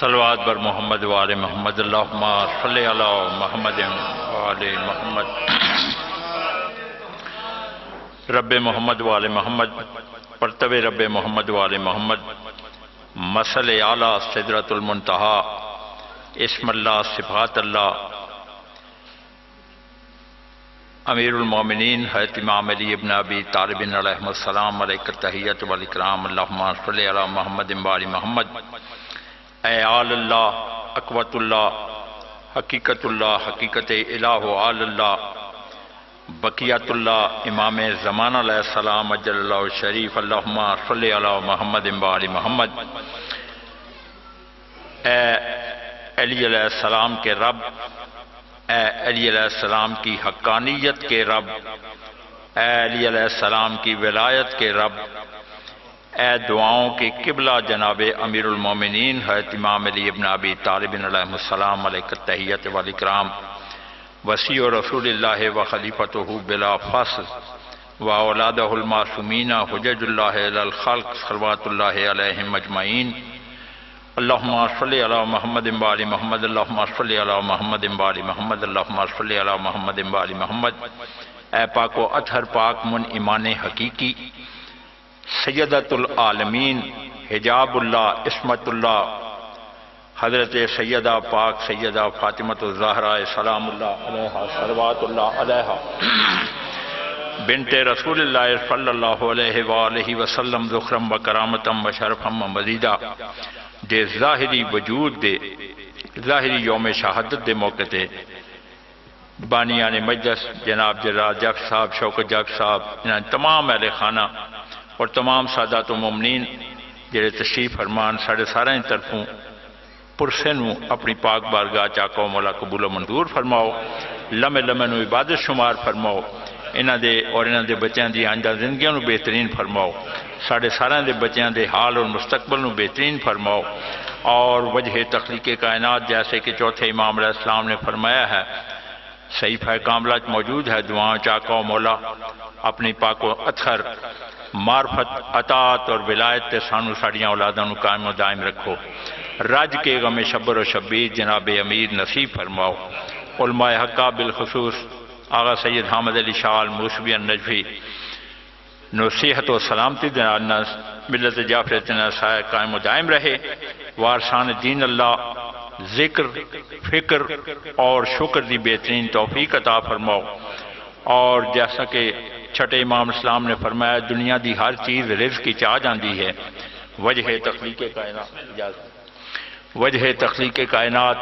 صلوات بر محمد وآل محمد اللہم صلی علی محمد وآل محمد رب محمد وآل محمد پرتو رب محمد وآل محمد مسل اعلی سدرۃ المنتہا اسم اللہ صفات اللہ امیر المومنین حضرت امام علی ابن ابی طالب علیہ السلام علیہ التحیۃ والاکرام اللہم صلی علی محمد وآل محمد اے آل اللہ اقوت اللہ حقیقت الہ آل اللہ بقیت اللہ امام زمان علیہ السلام اجل اللہ شریف اللہم صلی علی محمد وآل محمد اے علی علیہ السلام کے رب، اے علی علیہ السلام کی حقانیت کے رب، اے علی علیہ السلام کی ولایت کے رب، اے دعاؤں کے قبلہ جناب امیر المومنین حضرت امام علی ابن ابی طالب علیہ السلام علیہ التحیۃ والاکرام وسیع رسول اللہ و خلیفتہ بلا فصل و اولادہ المعصومین حجج اللہ علی الخلق صلوات اللہ علیہم اجمعین اللہم صلی علی محمد وآل محمد اللہم صلی علی محمد وآل محمد اللہم صلی علی محمد وآل محمد اے پاک و اطہر پاک من ایمان حقیقی سیدۃ العالمین حجاب اللہ عصمت اللہ حضرت سیدہ پاک سیدہ فاطمۃ الزہرا سلام اللہ علیہا صلوات اللہ علیہا بنت رسول اللہ صلی اللہ علیہ وآلہ وسلم ذخرم و کرامتم و شرفم و مزیدہ دے ظاہری وجود دے ظاہری یوم شہادت دے موقع تے بانیان مجلس جناب جلال جف صاحب شوکت جف صاحب تمام اہل خانہ اور تمام سادات و مومنین جڑے تشریف فرمان ساڑھے سارے طرفوں پرسے نو اپنی پاک بارگاہ چاکو مولا قبول و منظور فرماؤ، لمحے لمحے نو عبادت شمار فرماؤ، انہاں دے اور انہاں دے بچیاں دی آئندہ زندگیاں نو بہترین فرماؤ، ساڑھے سارے دے بچیاں دے حال اور مستقبل نو بہترین فرماؤ، اور وجہ تخلیق کائنات جیسے کہ چوتھے امام علیہ السلام نے فرمایا ہے صحیفہ کاملہ موجود ہے، دعائیں چاکو مولا اپنی پاک و اطہر معرفت عطاعت اور ولایت تے سانو ساڑیاں اولاداں نو قائم و دائم رکھو، رج کے غم شبر و شبیر جناب امیر نصیب فرماؤ، علماء حقہ بالخصوص آغا سید حامد علی شاہ الموسوی النجفی نو صحت و سلامتی دینا ملت جعفر تنا سایہ قائم و دائم رہے، وارثان دین اللہ ذکر فکر اور شکر دی بہترین توفیق عطا فرماؤ، اور جیسا کہ چھٹے امام اسلام نے فرمایا دنیا دی ہر چیز رزق کی چاہ جاندی ہے، وجہ تخلیق کائنات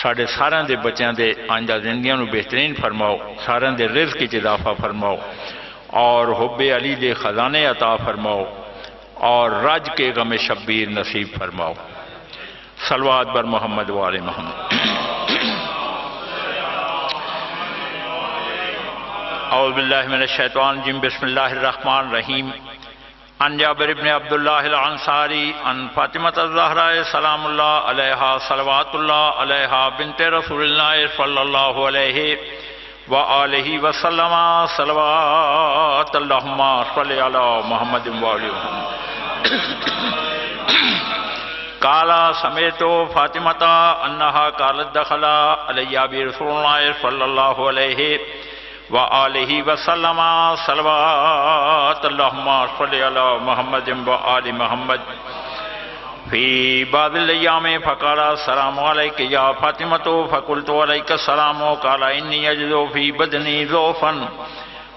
ساڑھے سارے دے بچیاں دے آئندہ زندگیاں نو بہترین فرماؤ، سارے دے رزق کی اضافہ فرماؤ، اور حب علی دے خزانے عطا فرماؤ، اور رج کے غم شبیر نصیب فرماؤ، صلوات بر محمد وآل محمد۔ اعوذ باللہ من الشیطان الرجیم بسم اللہ الرحمن الرحیم عن جابر بن عبداللہ الانصاری عن فاطمۃ الزہرا سلام اللہ علیہا صلوات اللہ علیہا بنت رسول اللہ صلی اللہ علیہ وآلہ وسلم صلوات اللہم صلی علی محمد وآلہ قالا سمیتو فاطمۃ انہا قالت دخلا علی ابی رسول اللہ صلی اللہ علیہ وآلہ وسلم صلوات اللہم صلی علی محمد وآل محمد فی بعض الایام فقال السلام علیک یا فاطمۃ فقلت علیک السلام قال انی اجد فی بدنی ضعفا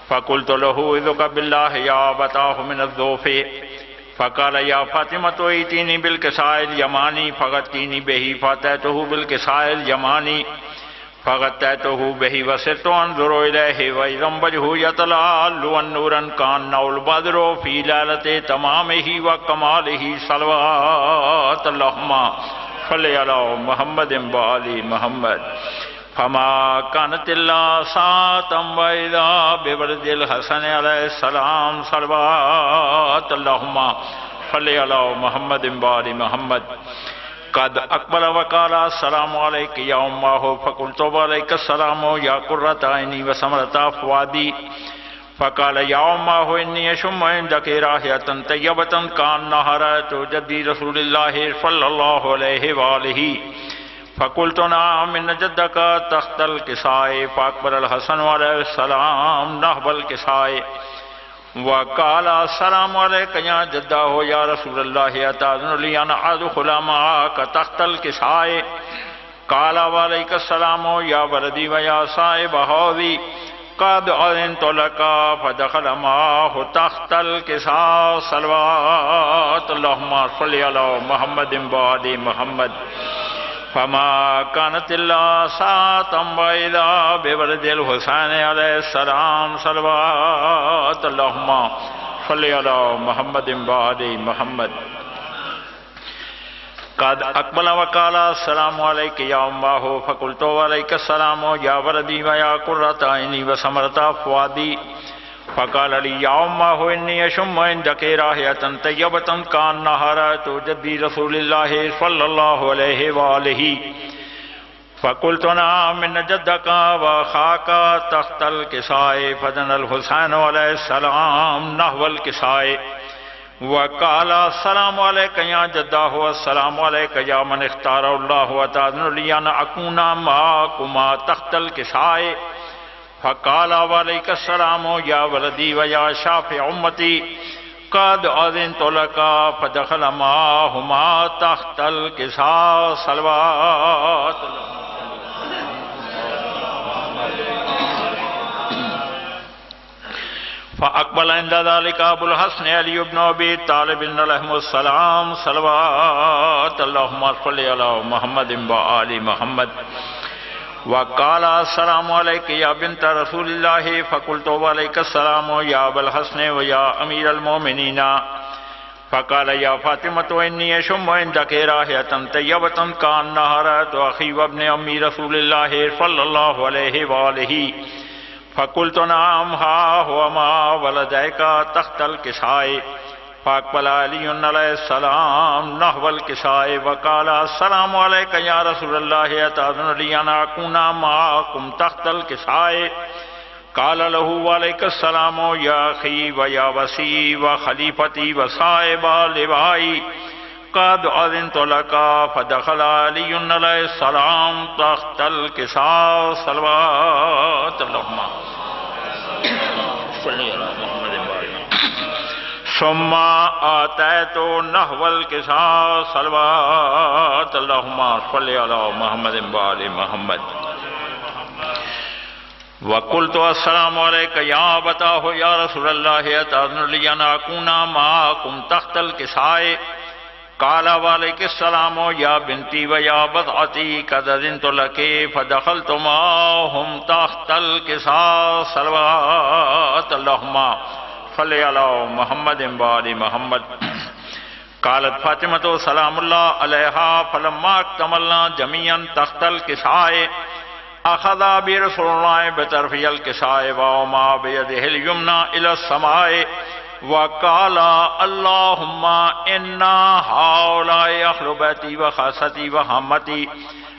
فقلت له اذك بالله يا أبتاه من الذوف فقال يا فاطمة ائتيني بالكساء اليماني فغطيني به فأتيته بالكساء اليماني فغطيته به وصرت انظر إليه وإذا وجهه يتلألأ نورا كأنه البدر في ليلة تمامه وكماله صلوات اللهم صل على محمد وآل محمد فما كانت إلا ساعة وإذا بولد الحسن عليه السلام صلوات اللهم صل على محمد وآل محمد قد اقبل وقال السلام عليك يا أمه فقلت وعليك السلام يا قرة عيني وثمرة فؤادي فقال يا أمه إني أشم عندك رائحة طيبة كأنها رأيت جدي رسول الله صلى الله عليه وآله فقلت نعم إن جدك تحت الكساء فأقبل الحسن عليه السلام نحو الكساء وقال السلام عليك يا جداه يا رسول الله أتأذن لي أن أدخل معك تحت الكساء قال وعليك السلام يا ولدي ويا صاحب هذه قد أذنت لك فدخل معه تحت الكساء صلوات اللهم صل على محمد وآل محمد فما كانت إلا ساعة وإذا بولد الحسين عليه السلام صلوات اللهم صل على محمد وآل محمد قد اقبل وقال السلام عليك يا أمه فقلت وعليك السلام يا ولدي ويا قرة عيني وثمرة فؤادي فقال لي يا أمه إني أشم عندك رائحة طيبة كأنها رأيت جدي رسول الله صلى الله عليه وآله فقلت نعم إن جدك وأخاك تحت الكساء فدنا الحسين عليه السلام نحو الكساء وقال السلام عليك يا جداه والسلام عليك يا من اختار الله وتأذن لي أن أكون معكما تحت الكساء فقال وعليك السلام يا ولدي ويا شافع أمتي قد أذنت لك فدخل معهما تحت الكساء صلوات فأقبل عند ذلك أبو الحسن علي بن أبي طالب عليهم السلام صلوات اللهم صل على محمد وآل محمد وقال السلام عليك يا بنت رسول الله فقلت وعليك السلام يا أبا الحسن ويا أمير المؤمنين فقال يا فاطمة إني أشم عندك رائحة طيبة كأنها رأيت أخي وابن أمي رسول الله صلى الله عليه وآله فقلت نعم ها هو ما ولديك تحت الكساء فأقبل علي عليه السلام نحو الكساء وقال السلام عليك يا رسول الله أتأذن لي أن أكون معكم تحت الكساء قال له وعليك السلام يا أخي ويا وسي وخليفتي وصاحب لوائي قد أذنت لك فدخل علي عليه السلام تحت الكساء صلوات اللهم صل على محمد ثم آتيت نحو الكساء صلوات اللهم صل على محمد وآل محمد وقلت السلام عليك يا أبتاه يا رسول الله أتأذن لي أن أكون معكم تحت الكساء قال وعليك السلام يا بنتي ويا بضعتي قد أذنت لك فدخلت معهم تحت الكساء صلوات اللهم صل على محمد وآل محمد قالت فاطمة سلام الله عليها فلما اكتملنا جميعا تحت الكساء أخذ برسول الله بطرف الكساء وما بيده اليمنى إلى السماء وقال اللهم إنا هؤلاء أهل بيتي وخاصتي وهمتي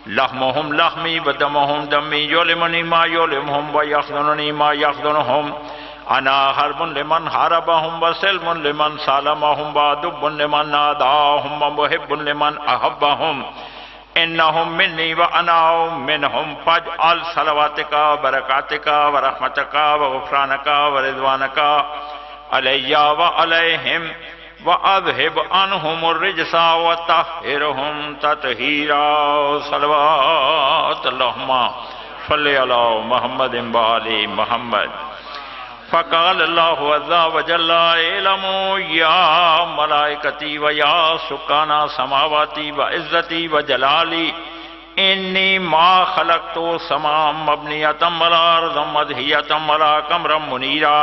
لحمهم لحمي ودمهم دمي يؤلمني ما يؤلمهم ويحزنني ما يحزنهم أنا حرب لمن حاربهم وسلم لمن سالمهم وعدو لمن ناداهم ومحب لمن أحبهم إنهم مني وأنا منهم فاجعل صلواتك وبركاتك ورحمتك وغفرانك ورضوانك علي وعليهم وأذهب عنهم الرجس وطهرهم تطهيرا صلوات اللهم صل على محمد وآل محمد فقال اللہ عز وجل اعلموا یا ملائکتی و یا سکان سماواتی و عزتی و جلالی انی ما خلقت سماء مبنیۃ ولا ارضا مدحیۃ ولا قمرا منیرا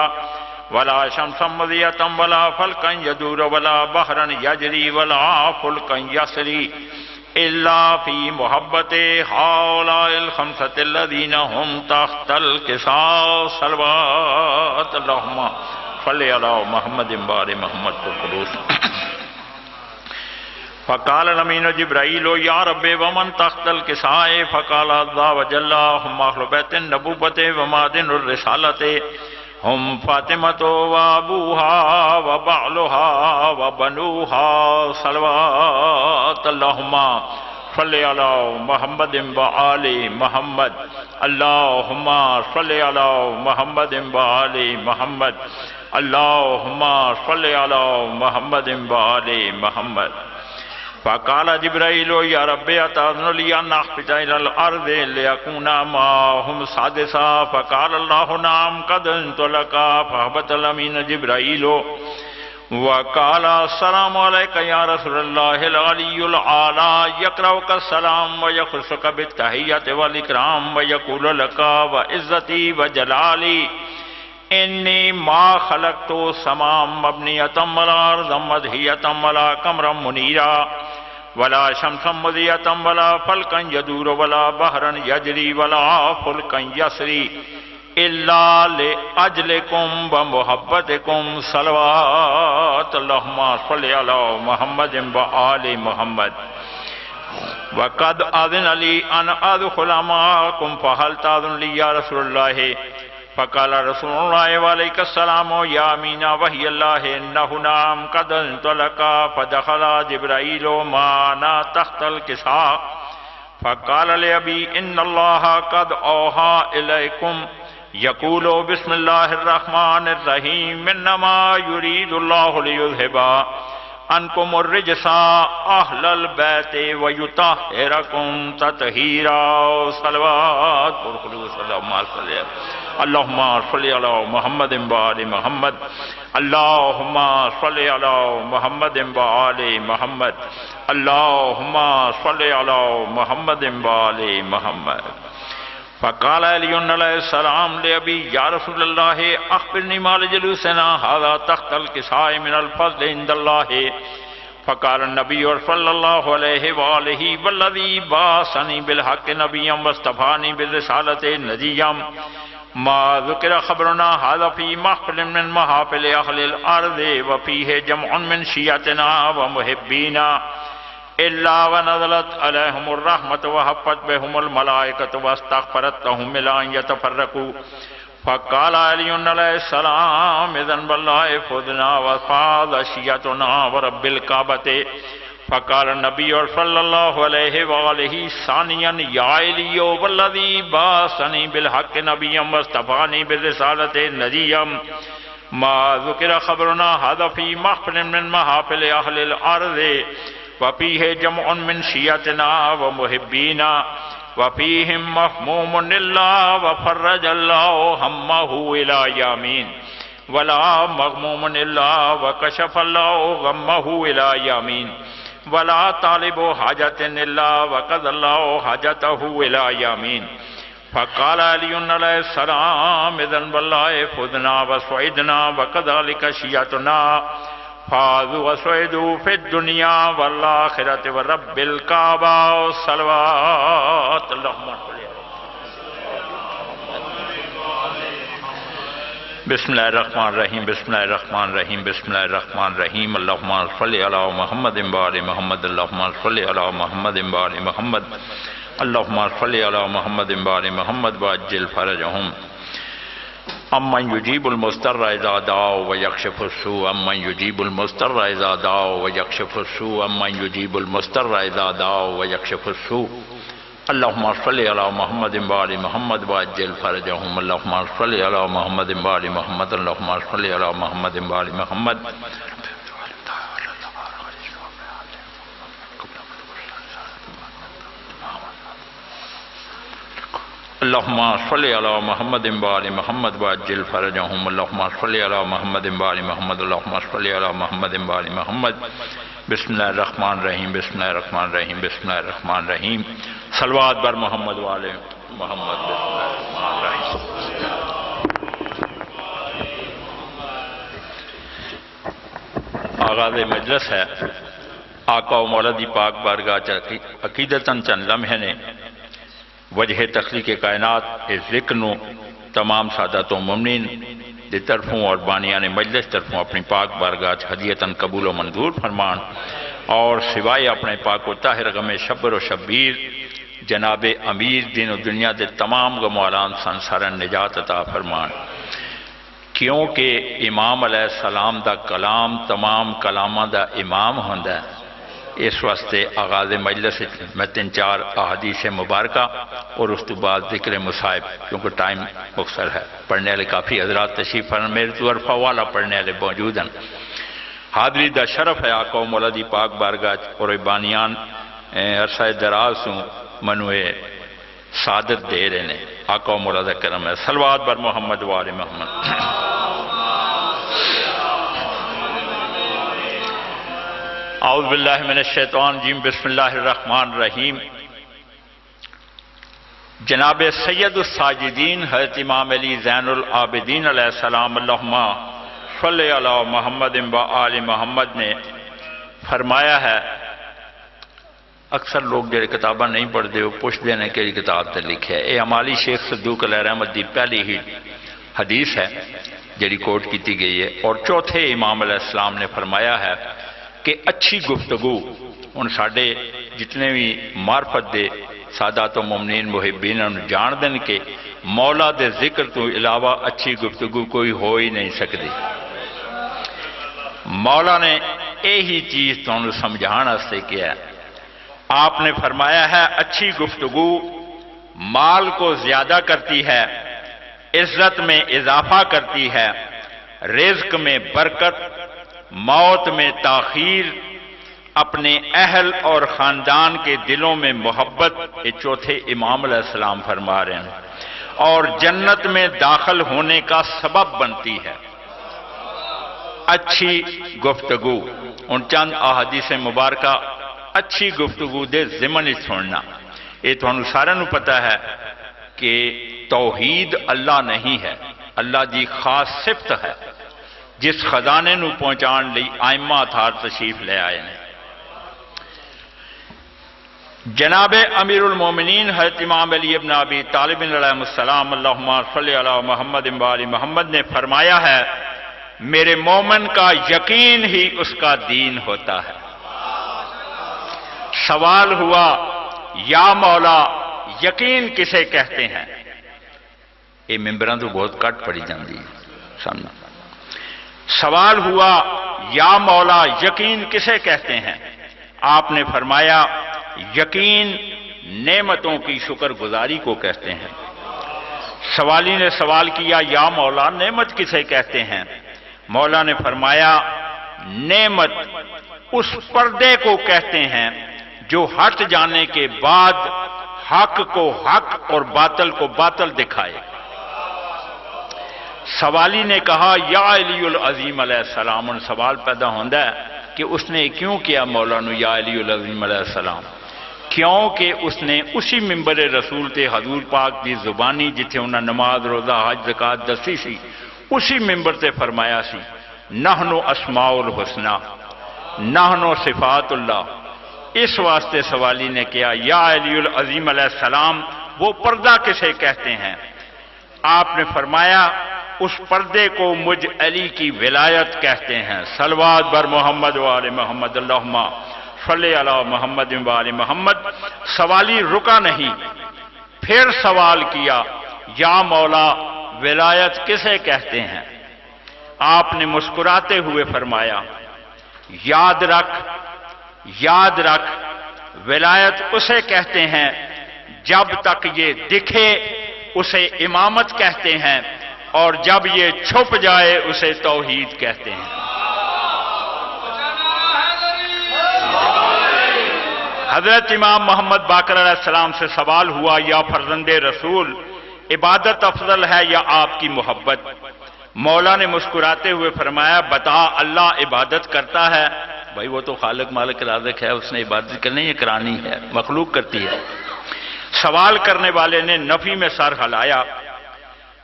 ولا شمسا مضیۃ ولا فلکا یدور ولا بحرا یجری ولا فلکا یسری الا فی محبت ہؤلاء الخمسۃ الذین هم تحت الکساء صلوات اللہم صلی علی محمد وآل محمد القدوس فقال الامین جبرائیل یا رب ومن تحت الکساء فقال عز وجل هم اہل بیت النبوۃ ومعدن الرسالۃ ہم فاطمۃ و ابوہا و بعلہا و بنوہا صلوات اللہم صلی علی محمد و آل محمد اللہم صلی علی محمد و آل محمد اللہم صلی علی محمد و آل محمد فقال جبرائیل یا رب اتأذن لی ان اخبط الى الارض لیکون معهم سادسا فقال اللہ نعم قد انطلق فاہبط الامین جبرائیل وقال السلام علیک یا رسول اللہ العلی العالی یقرؤک السلام ویخصک بالتحیۃ والاکرام ویقول لک وعزتی وجلالی انی ما خلقت سماء مبنیۃ ولا ارضا مدحیۃ ولا قمرا منیرا ولا شمسا مضیۃ ولا فلکا یدور ولا بحرا یجری ولا فلکا یسری الا لاجلکم ومحبتکم صلوات اللہم صلی علی محمد وآل محمد وقد اذن لی ان ادخل معکم فهل تأذن لی یا رسول اللہ فقال رسول اللہ وعلیک السلام یا امین وحی اللہ انہ نعم قد انطلق فدخل جبرائیل معنا تحت الکساء فقال لأبی ان اللہ قد اوحى الیکم یقول بسم اللہ الرحمن الرحیم انما یرید اللہ لیذہب عنکم الرجس اہل البیت ویطہرکم تطہیرا صلوات اللہم صلی علی محمد وآل محمد اللہم صلی علی محمد وآل محمد اللہم صلی علی محمد وآل محمد فقال علی علیہ السلام لأبی یا رسول اللہ اخبرنی مال جلوسنا هذا تحت الکساء من الفضل عند اللہ فقال النبی صلی اللہ علیہ وآلہ والذی بعثنی بالحق نبیا واصطفانی بالرسالۃ نذیرا ما ذکر خبرنا هذا في محفل من محافل اہل الارض وفیہ جمع من شیعتنا ومحبینا الا ونزلت علیہم الرحمت وحفت بهم الملائکۃ واستغفرت لهم الا ان يتفرقوا فقال علی علیہ السلام اذن باللہ فذنا وفاض شیعتنا ورب الکعبۃ فقال النبی صلی اللہ علیہ وآلہ ثانیا یا علی والذی بعثنی بالحق نبیا واصطفانی بالرسالۃ نذیرا ما ذکر خبرنا هذا في محفل من محافل اہل الارض وفیہ جمع من شیعتنا ومحبینا وفیہم مہموم اللہ وفرج اللہ ہمہ الی یامین ولا مغموم اللہ وکشف اللہ غمہ الی یامین ولا طالب حاجت اللہ وقضى اللہ حاجتہ الی یامین فقال علی علیہ السلام اذن باللہ فذنا وسعدنا وكذلك شیعتنا فاذوا وسعدوا في الدنيا والآخرة ورب الكعبة صلوات اللهم بسم اللہ الرحمن الرحیم بسم اللہ الرحمن الرحیم بسم اللہ الرحمن الرحیم اللہم صلی علی محمد وآل محمد اللہم صلی علی محمد وآل محمد اللہم صلی علی محمد وآل محمد وعجل فرجہم امن یجیب المضطر اذا دعا ویکشف السوء امن یجیب المضطر اذا دعا ویکشف السوء امن یجیب المضطر اذا دعا ویکشف السوء اللہم صلی علی محمد وآل محمد وعجل فرجہم اللہم صلی علی محمد وآل محمد اللہم صلی علی محمد وآل محمد اللہم صلی علی محمد وآل محمد وعجل فرجہم، اللہم صلی علی محمد وآل محمد، اللہم صلی علی محمد وآل محمد۔ بسم اللہ الرحمن الرحیم، بسم اللہ الرحمن الرحیم، بسم اللہ الرحمن الرحیم۔ صلوات بر محمد وآل محمد۔ بسم اللہ الرحمن الرحیم۔ آغاز مجلس ہے۔ آقا و مولا دی پاک بارگاہ عقیدتاً چند لمحے نے وجہ تخلیق کائنات اس ذکر نو تمام سادات و مومنین دی طرفوں اور بانیان مجلس طرفوں اپنی پاک بارگاہ ہدیتاً قبول و منظور فرمان، اور سوائے اپنے پاک و طاہر غم شبر و شبیر جناب امیر دین و دنیا دے تمام غموالان سنسارن نجات عطا فرمان، کیونکہ امام علیہ السلام دا کلام تمام کلامہ دا امام ہوندہ ہے۔ اس واسطے آغاز مجلس میں 3-4 احادیث مبارکہ اور اس کے بعد ذکر مصائب، کیونکہ ٹائم مختصر ہے، پڑھنے والے کافی حضرات تشریف فرما، میرے تو عرفہ والا پڑھنے والے موجود ہیں۔ حاضری دا شرف ہے آقا و مولا دی پاک بارگاہ اور بانیان عرصہ دراز سوں منوے سعادت دے رہے ہیں۔ آقا و مولا دا کرم ہے۔ صلوات بر محمد وآل محمد۔ اعوذ باللہ من الشیطان الرجیم، بسم اللہ الرحمن الرحیم۔ جناب سید الساجدین حضرت امام علی زین العابدین علیہ السلام اللہم صلی علی محمد و آل محمد نے فرمایا ہے، اکثر لوگ جڑے کتاباں نہیں پڑھتے وہ پوچھتے ہیں کہ کتاب تے لکھے ہے، یہ امالی شیخ صدوق علیہ رحمت دی پہلی ہی حدیث ہے جڑی کوٹ کیتی گئی ہے، اور چوتھے امام علیہ السلام نے فرمایا ہے کہ اچھی گفتگو ان ساڑھے جتنے بھی معرفت دے سادات و مومنین محبین جان دن کے مولا دے ذکر تو علاوہ اچھی گفتگو کوئی ہو ہی نہیں سکتی۔ مولا نے یہی چیز تو انہوں سمجھانا سے کیا ہے۔ آپ نے فرمایا ہے اچھی گفتگو مال کو زیادہ کرتی ہے، عزت میں اضافہ کرتی ہے، رزق میں برکت، موت میں تاخیر، اپنے اہل اور خاندان کے دلوں میں محبت، یہ چوتھے امام علیہ السلام فرما رہے ہیں، اور جنت میں داخل ہونے کا سبب بنتی ہے اچھی گفتگو۔ ان چند احادیث مبارکہ اچھی گفتگو دے ضمن چھوڑنا، یہ تو انہوں سارے نو پتہ ہے کہ توحید اللہ نہیں ہے، اللہ دی خاص صفت ہے، جس خزانے نو پہنچان لئی آئمہ اتھار تشریف لے آئے ہیں۔ جناب امیر المومنین حضرت امام علی ابن ابی طالب علیہ السلام اللہم صلی علی محمد وآل محمد نے فرمایا ہے، میرے مومن کا یقین ہی اس کا دین ہوتا ہے۔ سوال ہوا یا مولا یقین کسے کہتے ہیں؟ یہ ممبران تو بہت کٹ پڑی جاندی ہے سامنے۔ سوال ہوا یا مولا یقین کسے کہتے ہیں؟ آپ نے فرمایا یقین نعمتوں کی شکر گزاری کو کہتے ہیں۔ سوالی نے سوال کیا یا مولا نعمت کسے کہتے ہیں؟ مولا نے فرمایا نعمت اس پردے کو کہتے ہیں جو ہٹ جانے کے بعد حق کو حق اور باطل کو باطل دکھائے۔ سوالی نے کہا یا علی العظیم علیہ السلام، ان سوال پیدا ہوندہ ہے کہ اس نے کیوں کیا مولانا یا علی العظیم علیہ السلام؟ کیونکہ اس نے اسی ممبر رسول تے حضور پاک دی زبانی جتھے انہاں نماز روزہ حج زکات دسی سی، اسی ممبر تے فرمایا سی نحنو اسماء الحسنہ، نحنو صفات اللہ۔ اس واسطے سوالی نے کیا یا علی العظیم علیہ السلام وہ پردہ کسے کہتے ہیں؟ آپ نے فرمایا اس پردے کو مجھ علی کی ولایت کہتے ہیں۔ صلوات بر محمد وآل محمد، اللہم صلی علی محمد وآل محمد۔ سوالی رکا نہیں، پھر سوال کیا یا مولا ولایت کسے کہتے ہیں؟ آپ نے مسکراتے ہوئے فرمایا یاد رکھ ولایت اسے کہتے ہیں جب تک یہ دکھے اسے امامت کہتے ہیں، اور جب یہ چھپ جائے اسے توحید کہتے ہیں۔ حضرت امام محمد باقر علیہ السلام سے سوال ہوا یا فرزند رسول عبادت افضل ہے یا آپ کی محبت؟ مولا نے مسکراتے ہوئے فرمایا بتا، اللہ عبادت کرتا ہے۔ بھائی وہ تو خالق مالک رازق ہے، اس نے عبادت کرنی ہے، کرانی ہے، مخلوق کرتی ہے۔ سوال کرنے والے نے نفی میں سر ہلایا۔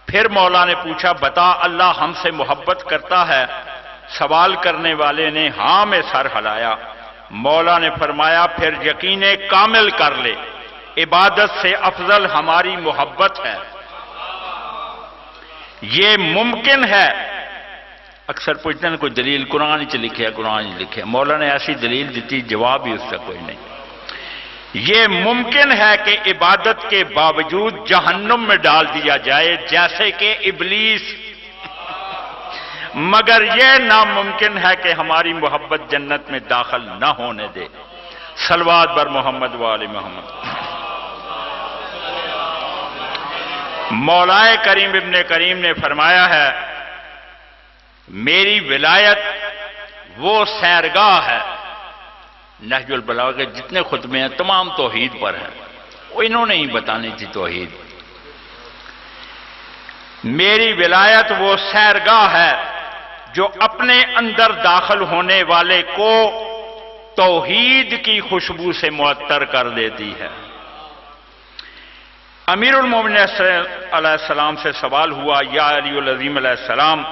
پھر مولا نے پوچھا بتا، اللہ ہم سے محبت کرتا ہے؟ سوال کرنے والے نے ہاں میں سر ہلایا۔ مولا نے فرمایا پھر یقین کامل کر لے، عبادت سے افضل ہماری محبت ہے۔ یہ ممکن ہے، اکثر پوچھتے ہیں کوئی دلیل قرآن چ لکھے ہے، قرآن لکھے، مولا نے ایسی دلیل دیتی، جواب ہی اس کا کوئی نہیں۔ یہ ممکن ہے کہ عبادت کے باوجود جہنم میں ڈال دیا جائے جیسے کہ ابلیس، مگر یہ ناممکن ہے کہ ہماری محبت جنت میں داخل نہ ہونے دے۔ صلوات بر محمد و آل محمد۔ مولا کریم ابن کریم نے فرمایا ہے میری ولایت وہ سیرگاہ ہے، نہج البلاغہ کے جتنے خطبے ہیں تمام توحید پر ہیں، وہ انہوں نے ہی بتانی تھی توحید۔ میری ولایت وہ سیرگاہ ہے جو اپنے اندر داخل ہونے والے کو توحید کی خوشبو سے معطر کر دیتی ہے۔ امیر المومنین علیہ السلام سے سوال ہوا یا علی العظیم علیہ السلام،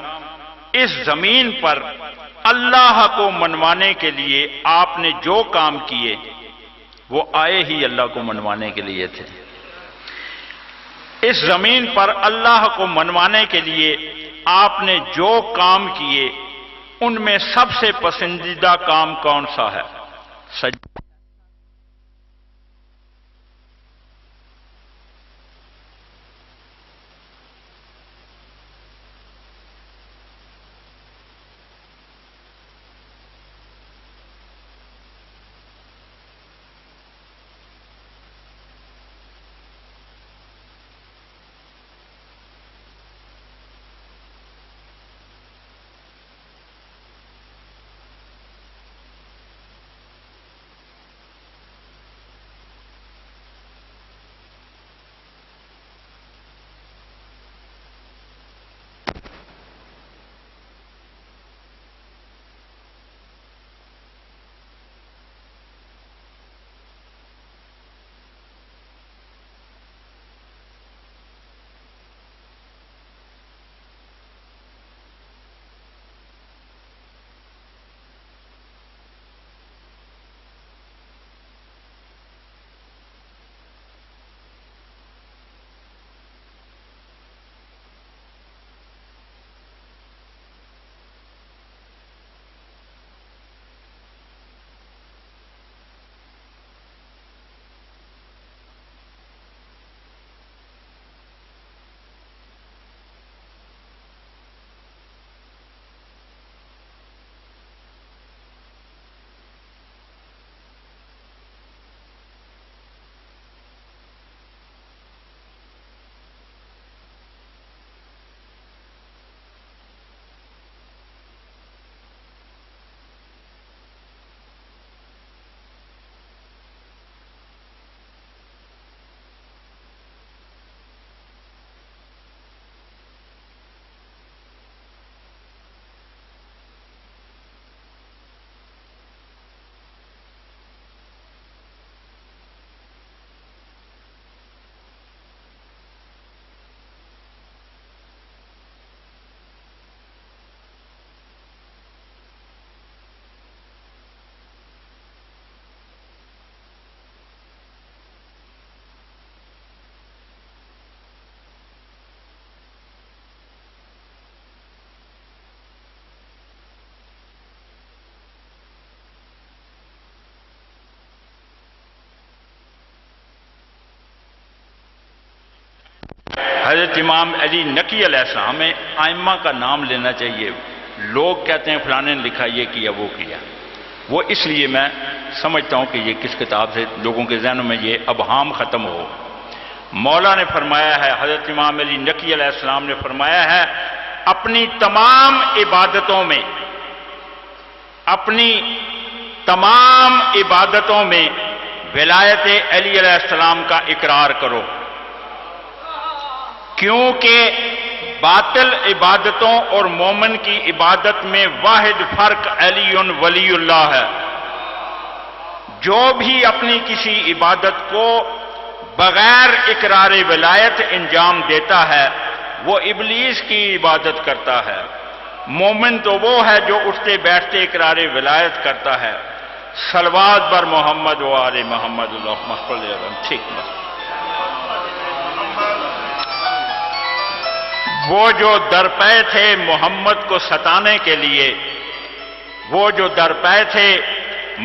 اس زمین پر اللہ کو منوانے کے لیے آپ نے جو کام کیے وہ آئے ہی اللہ کو منوانے کے لیے تھے۔ اس زمین پر اللہ کو منوانے کے لیے آپ نے جو کام کیے ان میں سب سے پسندیدہ کام کون سا ہے؟ حضرت امام علی نقی علیہ السلام میں ائمہ کا نام لینا چاہیے۔ لوگ کہتے ہیں فلانے نے لکھا یہ کیا وہ کیا، وہ اس لیے میں سمجھتا ہوں کہ یہ کس کتاب سے لوگوں کے ذہنوں میں یہ ابہام ختم ہو۔ مولا نے فرمایا ہے، حضرت امام علی نقی علیہ السلام نے فرمایا ہے اپنی تمام عبادتوں میں، اپنی تمام عبادتوں میں ولایت علی علیہ السلام کا اقرار کرو۔ کیونکہ باطل عبادتوں اور مومن کی عبادت میں واحد فرق علی ولی اللہ ہے۔ جو بھی اپنی کسی عبادت کو بغیر اقرار ولایت انجام دیتا ہے وہ ابلیس کی عبادت کرتا ہے۔ مومن تو وہ ہے جو اٹھتے بیٹھتے اقرار ولایت کرتا ہے۔ صلوات بر محمد و آل محمد اللہم صل علی ٹھیک ہے۔ وہ جو درپے تھے محمد کو ستانے کے لیے، وہ جو درپے تھے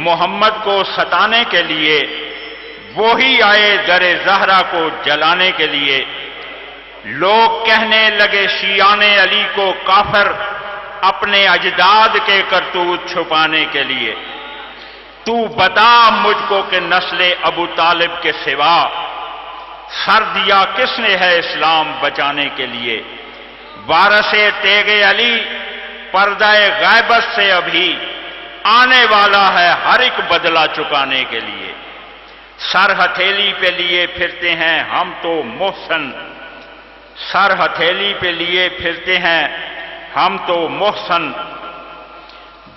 محمد کو ستانے کے لیے، وہی آئے در زہرا کو جلانے کے لیے۔ لوگ کہنے لگے شیعان علی کو کافر اپنے اجداد کے کرتوت چھپانے کے لیے۔ تو بتا مجھ کو کہ نسل ابو طالب کے سوا سر دیا کس نے ہے اسلام بچانے کے لیے۔ وارث تیغ علی پردہ غیبت سے ابھی آنے والا ہے ہر ایک بدلہ چکانے کے لیے۔ سر ہتھیلی پہ لیے پھرتے ہیں ہم تو محسن، سر ہتھیلی پہ لیے پھرتے ہیں ہم تو محسن،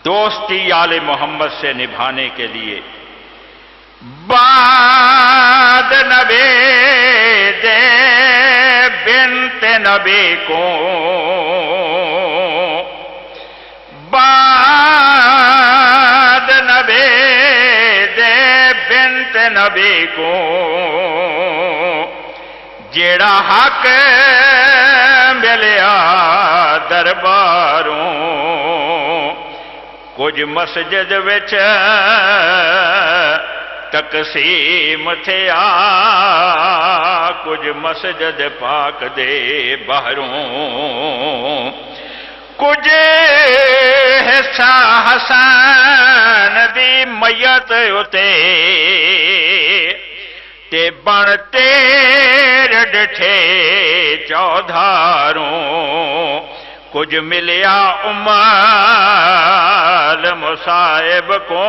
دوستی آل محمد سے نبھانے کے لیے۔ بعد نبی دے بنت نبی کو، بعد نبی دے بنت نبی کو، جیڑا حق ملیا درباروں، کچھ مسجد وچ تقسیم تھیا، کچھ مسجد پاک دے باہروں، کچھ حصہ حسین دی میت اتے تے بن تیرے ڈٹھے چودھاروں، کچھ ملیا امال مصائب کو،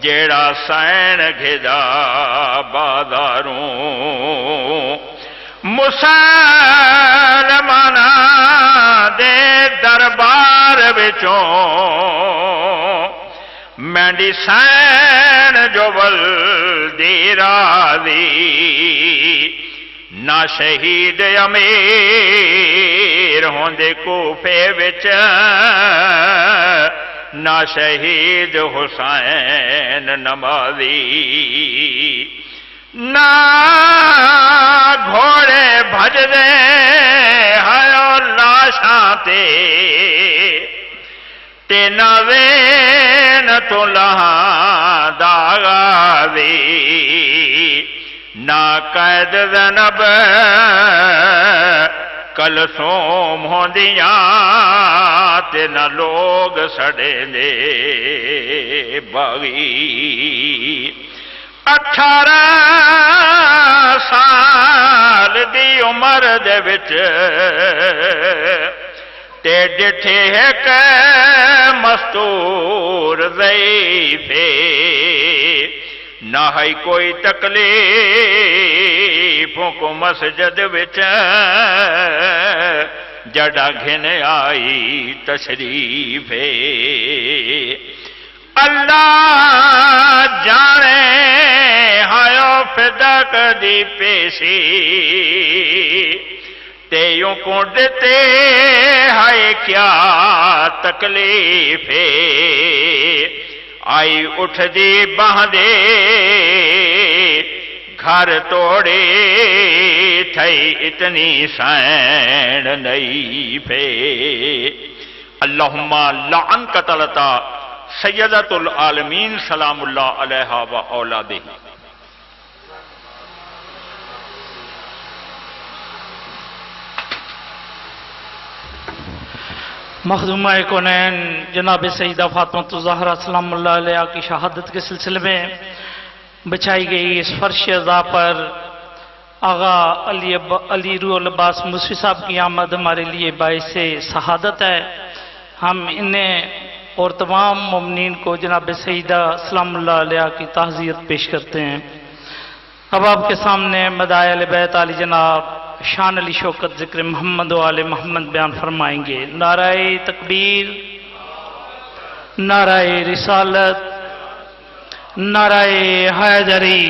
جیڑا سین گھدا بازاروں، مسلمان دے دربار وچوں مینڈی سین جو ولدی راضی، نہ شہید امیر ہوندے کوفے وچ، نہ شہید حسین نمازی، نہ گھوڑے بھج دے ہیو لاشاں تے نہ وین تو لہاں داغاوی، نہ قید زنب کلثوم ہوندیاں تے نہ لوگ سڑے دے باغی۔ 18 سال دی عمر دے وچ تے ڈٹھے ایک مستور ضعیفے، نہ ہے کوئی تکلیفوں کو مسجد وچ، جڑا گھن آئی تشریف اللہ جانے ہایو فدق دی پیشی، تے یوں کو دیتے ہے کیا تکلیف، آئی اٹھ دی باہ دے گھر توڑے تھئی اتنی سین نہیں پھے۔ اللہم لعن قتلتا سیدۃ العالمین سلام اللہ علیہا و اولادہ۔ مخدومہ کونین جناب سیدہ فاطمہ الزہرا سلام اللہ علیہ کی شہادت کے سلسلے میں بچائی گئی اس فرش عزا پر آغا علی روح العباس موسوی صاحب کی آمد ہمارے لیے باعث سعادت ہے۔ ہم انہیں اور تمام مومنین کو جناب سیدہ سلام اللہ علیہ کی تعزیت پیش کرتے ہیں۔ اب آپ کے سامنے مداح اہل بیت علی جناب شان علی شوکت ذکر محمد و آل محمد بیان فرمائیں گے۔ نعرہ تکبیر، نعرہ رسالت، نعرہ حیدری۔